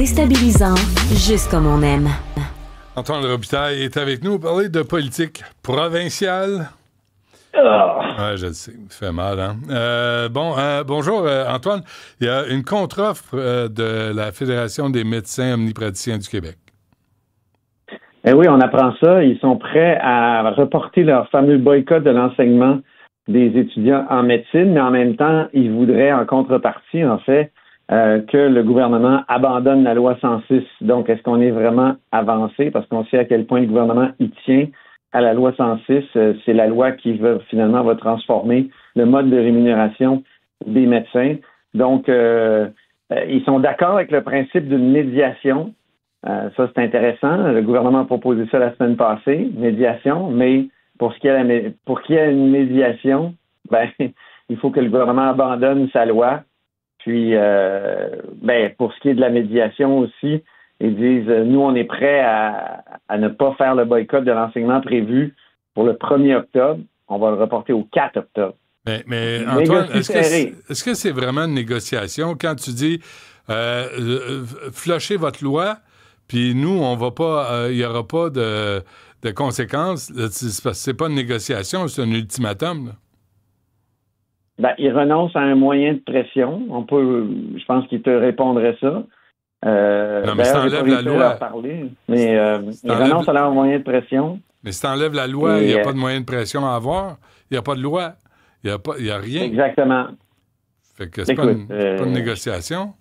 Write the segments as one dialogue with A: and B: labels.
A: Déstabilisant, juste comme on aime.
B: Antoine Robitaille est avec nous pour parler de politique provinciale. Ouais, je le sais, ça fait mal, hein? Bonjour, Antoine. Il y a une contre-offre de la Fédération des médecins omnipraticiens du Québec.
C: Eh oui, on apprend ça. Ils sont prêts à reporter leur fameux boycott de l'enseignement des étudiants en médecine, mais en même temps, ils voudraient en contrepartie, en fait, que le gouvernement abandonne la loi 106. Donc, est-ce qu'on est vraiment avancé? Parce qu'on sait à quel point le gouvernement y tient à la loi 106. C'est la loi qui va transformer le mode de rémunération des médecins. Donc, ils sont d'accord avec le principe d'une médiation. Ça, c'est intéressant. Le gouvernement a proposé ça la semaine passée, médiation, mais pour qu'il y ait une médiation, il faut que le gouvernement abandonne sa loi. Puis, pour ce qui est de la médiation aussi, ils disent, nous, on est prêts à ne pas faire le boycott de l'enseignement prévu pour le 1er octobre. On va le reporter au 4 octobre.
B: Mais Antoine, est-ce que c'est vraiment une négociation quand tu dis flushez votre loi, puis nous, on va pas, il n'y aura pas de conséquences? C'est pas une négociation, c'est un ultimatum, là.
C: Il renonce à un moyen de pression. Je pense qu'il te répondrait ça.
B: Non, mais si t'enlèves la loi.
C: Mais il renonce à leur moyen de pression.
B: Mais si t'enlèves la loi, il n'y a pas de moyen de pression à avoir. Il n'y a pas de loi. Il n'y a rien.
C: Exactement.
B: Fait que c'est pas une négociation.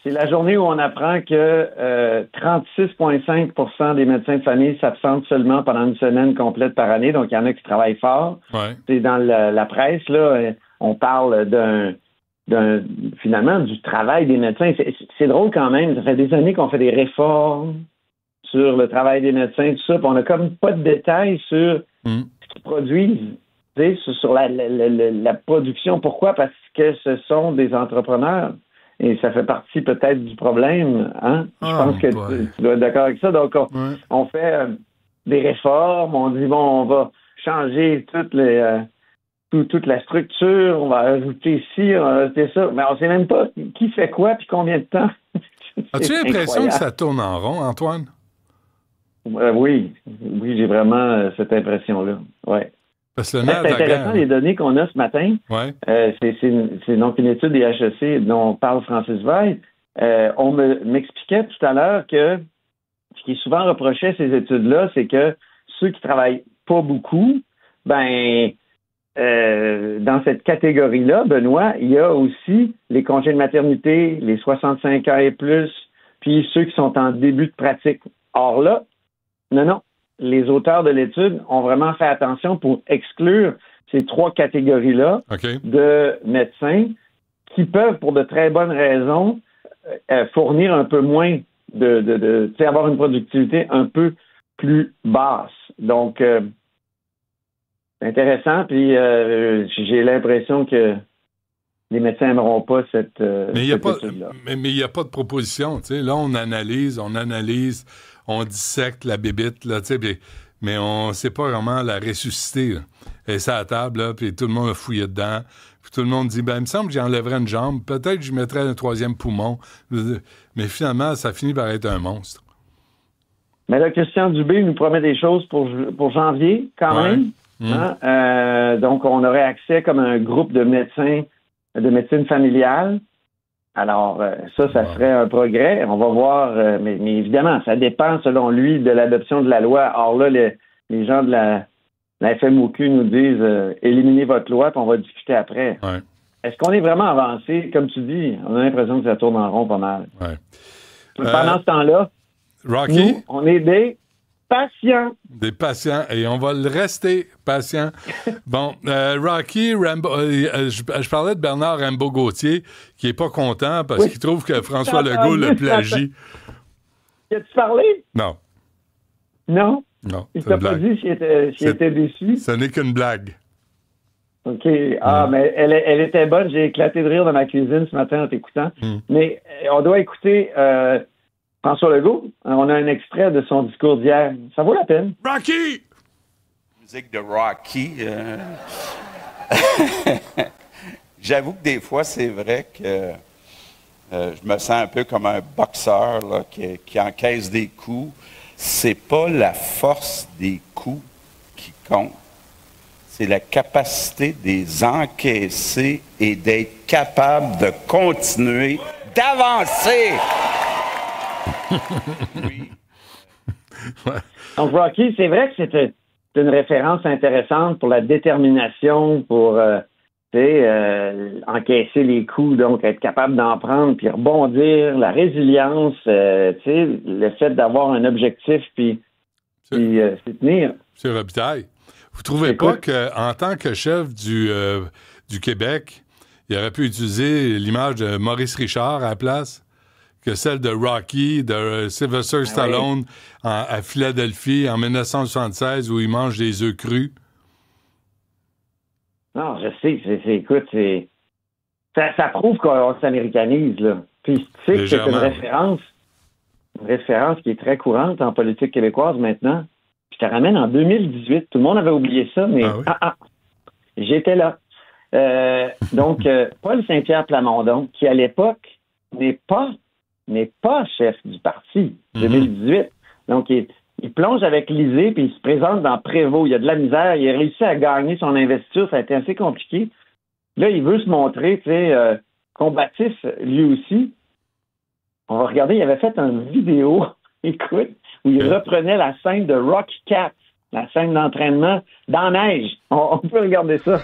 C: C'est la journée où on apprend que 36,5 % des médecins de famille s'absentent seulement pendant une semaine complète par année. Donc, il y en a qui travaillent fort.
B: Ouais.
C: C'est dans la presse, là, on parle finalement du travail des médecins. C'est drôle quand même. Ça fait des années qu'on fait des réformes sur le travail des médecins, tout ça. Puis on n'a comme pas de détails sur ce qu'ils produisent, sur la production. Pourquoi? Parce que ce sont des entrepreneurs. Et ça fait partie peut-être du problème, hein? Je pense que tu dois être d'accord avec ça. Donc, on fait des réformes, on dit, on va changer toute la structure, on va ajouter ci, on va ajouter ça. Mais on ne sait même pas qui fait quoi puis combien de temps.
B: As-tu l'impression que ça tourne en rond, Antoine?
C: Oui, j'ai vraiment cette impression-là, ouais.
B: C'est
C: intéressant les données qu'on a ce matin.
B: Ouais.
C: C'est donc une étude des HEC dont parle Francis Veil. On m'expliquait tout à l'heure que ce qui est souvent reproché à ces études-là, c'est que ceux qui travaillent pas beaucoup, dans cette catégorie-là, Benoît, il y a aussi les congés de maternité, les 65 ans et plus, puis ceux qui sont en début de pratique. Or là, non. Les auteurs de l'étude ont vraiment fait attention pour exclure ces 3 catégories-là de médecins qui peuvent, pour de très bonnes raisons, fournir un peu moins avoir une productivité un peu plus basse. Donc, c'est intéressant, puis j'ai l'impression que les médecins n'aimeront pas cette étude-là.
B: Mais il n'y a pas de proposition. Là, on analyse, on dissecte la bébite, là, mais on ne sait pas vraiment la ressusciter. Là. Elle est sur la table, là, puis tout le monde a fouillé dedans. Puis tout le monde dit, il me semble que j'enlèverais une jambe. Peut-être que je mettrais un 3e poumon. Mais finalement, ça finit par être un monstre.
C: Mais là, Christian Dubé nous promet des choses pour janvier, quand même. Hein? Donc, on aurait accès comme un groupe de médecins de médecine familiale. Alors, ça serait un progrès. On va voir, mais évidemment, ça dépend, selon lui, de l'adoption de la loi. Or là, les gens de la FMOQ nous disent éliminez votre loi, puis on va discuter après.
B: Ouais.
C: Est-ce qu'on est vraiment avancé? Comme tu dis, on a l'impression que ça tourne en rond pas mal.
B: Ouais.
C: Pendant ce temps-là,
B: Rocky,
C: nous, on est des patients.
B: Des patients, et on va le rester patient. Bon, Rocky, je parlais de Bernard Rambaud-Gauthier, qui n'est pas content parce qu'il trouve que François Legault le plagie.
C: As-tu parlé?
B: Non.
C: Non?
B: Non.
C: Il t'a pas dit s'il était déçu?
B: Ce n'est qu'une blague.
C: OK. Mais elle était bonne. J'ai éclaté de rire dans ma cuisine ce matin en t'écoutant. Mais on doit écouter François Legault. On a un extrait de son discours d'hier. Ça vaut la peine.
B: Rocky!
D: Musique de Rocky. J'avoue que des fois, c'est vrai que Je me sens un peu comme un boxeur là, qui encaisse des coups. C'est pas la force des coups qui compte. C'est la capacité de les encaisser et d'être capable de continuer, d'avancer. Oui.
C: Donc, Rocky, c'est vrai que c'était une référence intéressante pour la détermination, pour encaisser les coups, donc être capable d'en prendre, puis rebondir, la résilience, le fait d'avoir un objectif, puis s'y tenir.
B: M. Robitaille, vous trouvez pas qu'en tant que chef du Québec, il aurait pu utiliser l'image de Maurice Richard à la place que celle de Rocky, de Sylvester Stallone à Philadelphie en 1976 où il mange des œufs crus?
C: Non, je sais. Écoute, ça prouve qu'on s'américanise, là. Puis tu sais que c'est une référence qui est très courante en politique québécoise maintenant. Je te ramène en 2018. Tout le monde avait oublié ça, mais j'étais là. Donc, Paul Saint-Pierre Plamondon, qui à l'époque n'est pas chef du parti, 2018. Donc, il plonge avec l'Élysée, puis il se présente dans Prévost. Il y a de la misère. Il a réussi à gagner son investiture. Ça a été assez compliqué. Là, il veut se montrer, combatif, lui aussi. On va regarder, il avait fait une vidéo, écoute, où il reprenait la scène de Rocky Cat, la scène d'entraînement dans la neige. On peut regarder ça.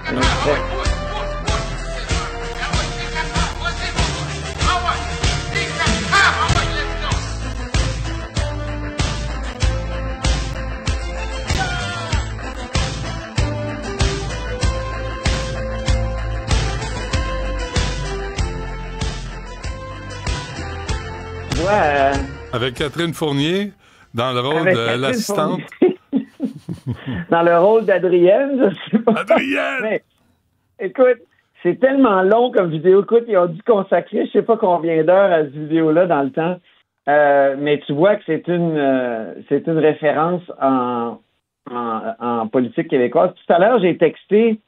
B: Avec Catherine Fournier, dans le rôle de l'assistante.
C: Dans le rôle d'Adrienne, je sais pas.
B: Adrienne!
C: Mais, écoute, c'est tellement long comme vidéo. Écoute, ils ont dû consacrer je sais pas combien d'heures à cette vidéo-là dans le temps. Mais tu vois que c'est une référence en politique québécoise. Tout à l'heure, j'ai texté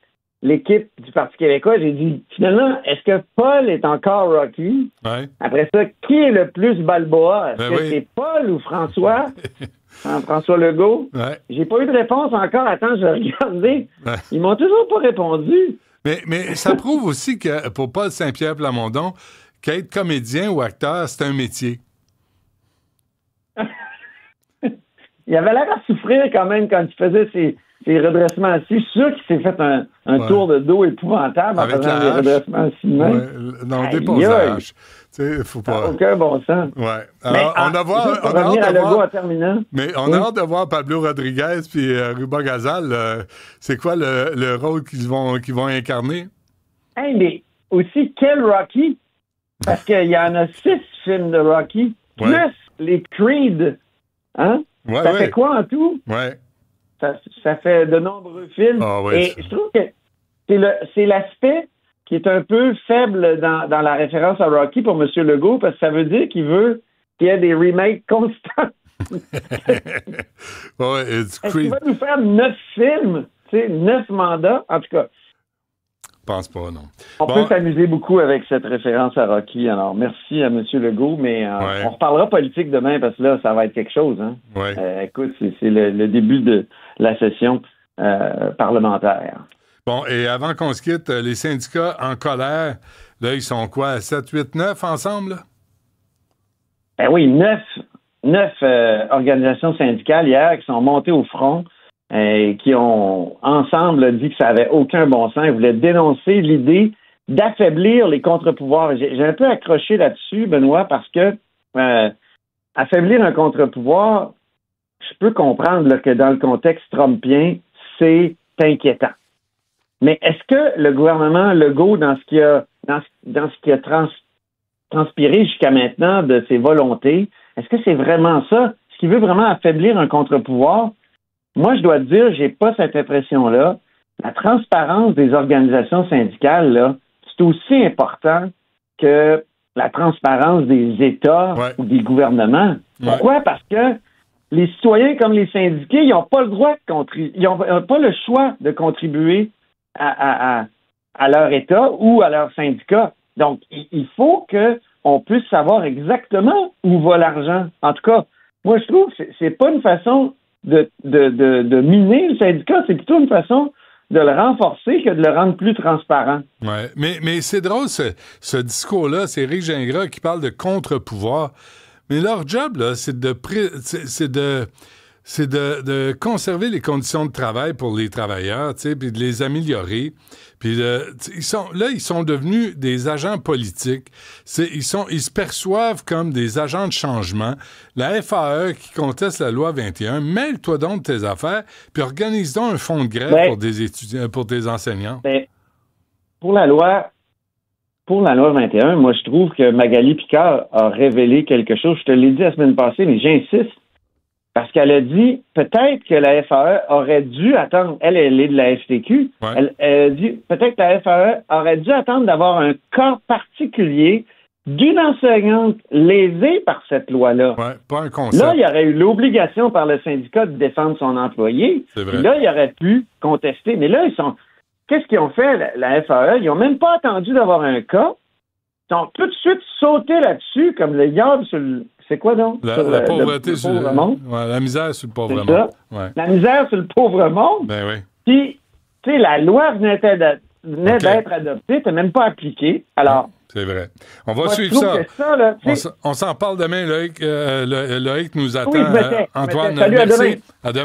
C: l'équipe du Parti québécois, j'ai dit, finalement, est-ce que Paul est encore Rocky?
B: Ouais.
C: Après ça, qui est le plus Balboa? Est-ce que
B: oui.
C: c'est Paul ou François? François Legault?
B: Ouais.
C: J'ai pas eu de réponse encore. Attends, je vais regarder.
B: Ouais.
C: Ils m'ont toujours pas répondu.
B: Mais ça prouve aussi que pour Paul Saint-Pierre Plamondon, qu'être comédien ou acteur, c'est un métier.
C: Il avait l'air à souffrir quand même quand il faisait ses redressements assis. Je suis sûr qu'il s'est fait un tour de dos épouvantable en faisant des redressements assis.
B: Non, dépose la hache. Tu sais, faut pas...
C: aucun bon sens.
B: Ouais. Alors, on a hâte de voir Pablo Rodriguez puis Ruba Gazal. C'est quoi le rôle qu'ils vont incarner?
C: Hey, mais aussi, quel Rocky? Parce qu'il y en a 6 films de Rocky, plus les Creed. Hein? Ça fait quoi en tout?
B: Ouais.
C: Ça fait de nombreux films. Et je trouve que c'est l'aspect qui est un peu faible dans la référence à Rocky pour M. Legault, parce que ça veut dire qu'il veut qu'il y ait des remakes constants. Est-ce qu'il va nous faire 9 films, 9 mandats, en tout cas?
B: Je pense pas, non.
C: On peut s'amuser beaucoup avec cette référence à Rocky. Alors, merci à M. Legault, mais on reparlera politique demain parce que là, ça va être quelque chose. Hein? Écoute, c'est le début de la session parlementaire.
B: Bon, et avant qu'on se quitte, les syndicats en colère, là, ils sont quoi, 7, 8, 9 ensemble? Là?
C: Ben oui, 9 organisations syndicales hier qui sont montées au front et qui ont ensemble dit que ça n'avait aucun bon sens. Ils voulaient dénoncer l'idée d'affaiblir les contre-pouvoirs. J'ai un peu accroché là-dessus, Benoît, parce que affaiblir un contre-pouvoir, je peux comprendre là, que dans le contexte trumpien, c'est inquiétant. Mais est-ce que le gouvernement Legault, dans ce qui a transpiré jusqu'à maintenant de ses volontés, est-ce que c'est vraiment ça? Est-ce qu'il veut vraiment affaiblir un contre-pouvoir? Moi, je dois te dire, j'ai pas cette impression-là. La transparence des organisations syndicales, là, c'est aussi important que la transparence des États ou des gouvernements. Pourquoi? Parce que les citoyens comme les syndiqués, ils n'ont pas le droit de contribuer, ils n'ont pas le choix de contribuer à leur État ou à leur syndicat. Donc, il faut que on puisse savoir exactement où va l'argent. En tout cas, moi, je trouve que c'est pas une façon de miner le syndicat, c'est plutôt une façon de le renforcer que de le rendre plus transparent.
B: Ouais, mais c'est drôle, ce discours-là. C'est Éric Gingras qui parle de contre-pouvoir. Mais leur job, là, c'est de conserver les conditions de travail pour les travailleurs, tu sais, puis de les améliorer. Puis ils sont devenus des agents politiques. Ils se perçoivent comme des agents de changement. La FAE qui conteste la loi 21, mêle-toi donc de tes affaires, puis organise donc un fonds de grève pour des étudiants, pour des enseignants.
C: Pour la loi 21, moi, je trouve que Magali Picard a révélé quelque chose. Je te l'ai dit la semaine passée, mais j'insiste. Parce qu'elle a dit, peut-être que la FAE aurait dû attendre, elle est de la FTQ, elle a dit, peut-être que la FAE aurait dû attendre d'avoir un cas particulier d'une enseignante lésée par cette loi-là.
B: Ouais, pas un concept.
C: Là, il y aurait eu l'obligation par le syndicat de défendre son employé.
B: C'est vrai.
C: Là, il aurait pu contester. Mais là, qu'est-ce qu'ils ont fait, la FAE? Ils n'ont même pas attendu d'avoir un cas. Ils ont tout de suite sauté là-dessus, comme le diable sur le... C'est quoi donc?
B: La pauvreté sur le pauvre monde? Ouais, la misère sur le pauvre monde. Ouais.
C: La misère sur le pauvre monde.
B: Ben oui.
C: Puis, tu sais, la loi venait d'être adoptée, t'es même pas appliquée. Alors.
B: C'est vrai. On va suivre ça.
C: Là,
B: on s'en parle demain, Loïc. Loïc nous attend.
C: Oui,
B: Antoine,
C: salut,
B: merci.
C: À demain.
B: À demain.